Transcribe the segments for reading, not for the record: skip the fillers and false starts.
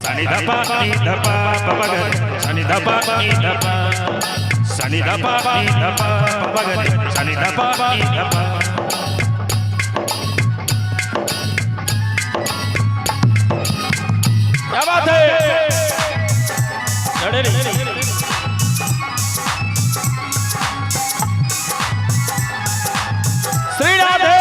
Sani dapa ni dapa papagar sani dapa ni dapa sani dapa ni dapa papagar sani dapa ni dapa क्या बात है श्री राधे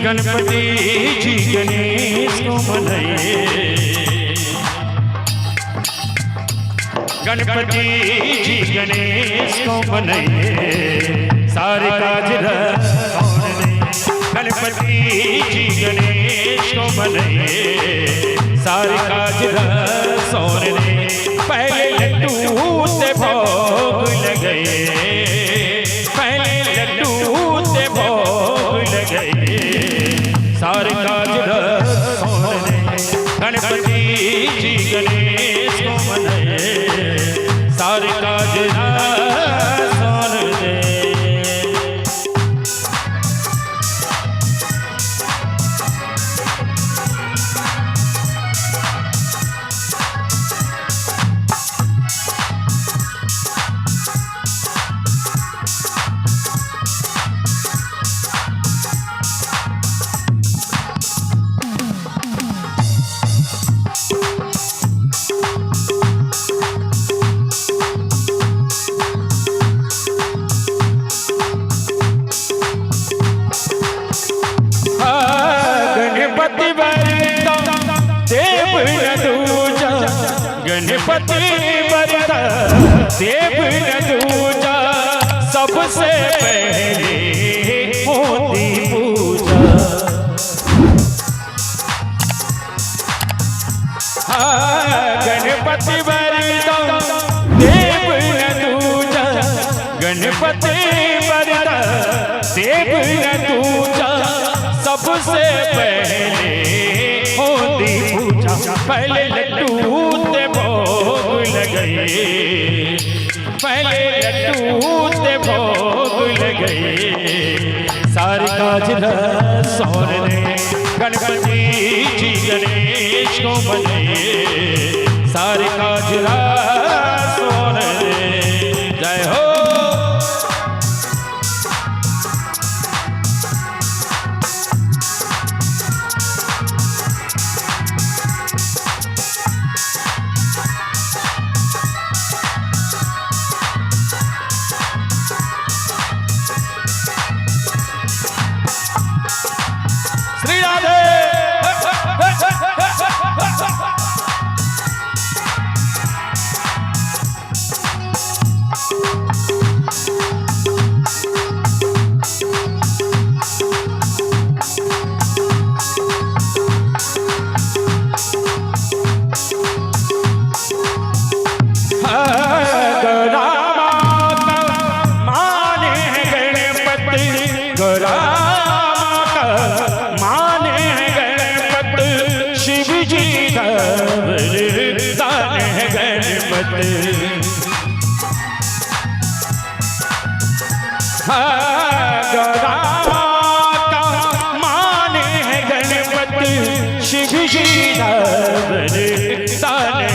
गणपति जी गणेश को मनाइए गणपति जी गणेश को मनाइए सारे काज गणपति जी गणेश को मनाइए सारे काज सोन दे पहले लड्डू से भोग लगे पहले लड्डू से भोग लगे सारे काज सोन दे गणपति जी गणेश को मनाइए सारे काज सोन दे गणपति बरता देव न दूजा सबसे पहले होती पूजा गणपति बरता देव न दूजा गणपति बरता देव न दूजा सबसे पहले होती पूजा पहले लड्डू ते भोग लगे पहले लड्डू ते भोग लगे सारे काज सोन दे गणपति जी गणेश को मनाइए सारे काज सोन दे जय हो श्री राधे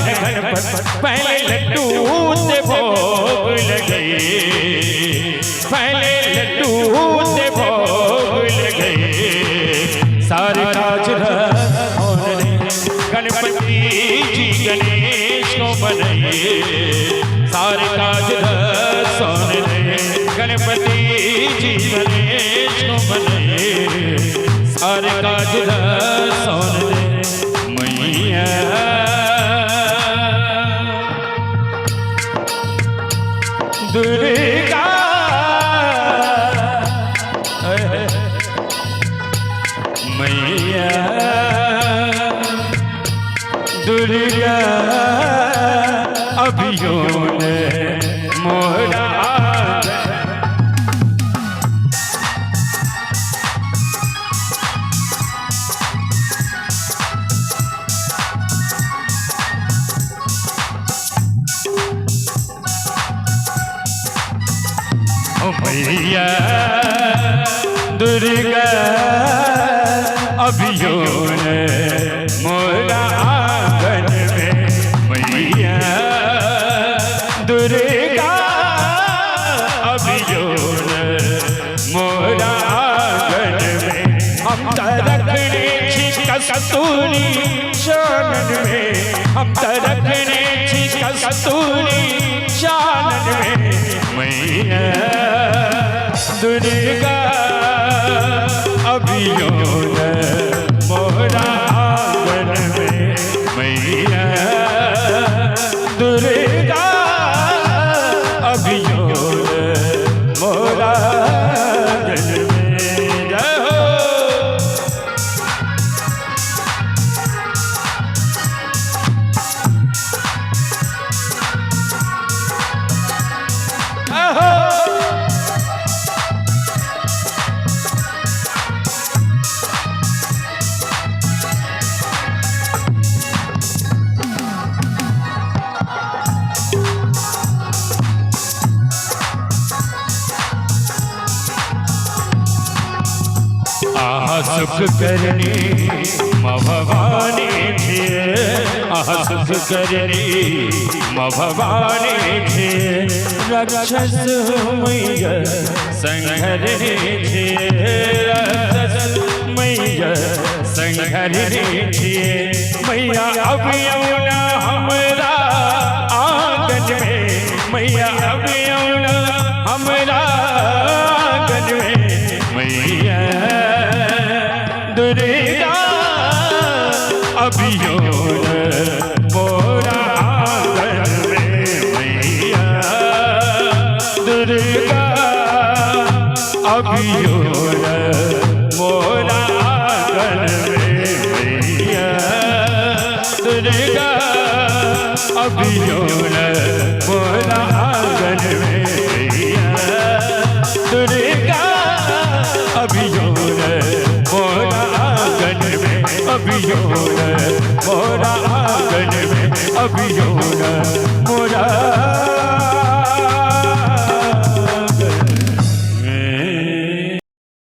पहले लड्डू से भोग लगे पहले लड्डू से भोग लगे सारे काज गणपति जी गणेश को मनाइए सारे काज सोन दे गणपति जी गणेश को मनाइए सारे काज सोन दे मैया दुर्गा मैया दुर्गा अभियों ने मोहरा मैया दुर्गा अभियो ने मोरा आंगन में, मैया दुर्गा अभियो ने मोरा आंगन में। हम तरकने छिका कस्तूरी शानन में, हम तरकने छिका कस्तूरी शानन में, मैया दुर्गा अभियो ने मोरा आंगन में, मैया दुर्गा अभियो ने मोरा आंगन में। जय हो। सुख करनी माँ भवानी छिए, सुख करनी माँ भवानी छिए, राक्षस मैया संघरनी छिए, राक्षस मैया संघरनी छिए। मैया अब यमुना हमरा आंगन में, मैया अब यमुना हमरा आंगन में, मैया दुर्गा अभियो ने मोरा आंगन में, मैया दुर्गा अभियो ने मोरा आंगन में, मैया दुर्गा अभियो ने मोरा आंगन में, मैया दुर्गा अभियो ने मोरा आंगन में, अभियो ने मोरा आंगन में, अभियो ने मोरा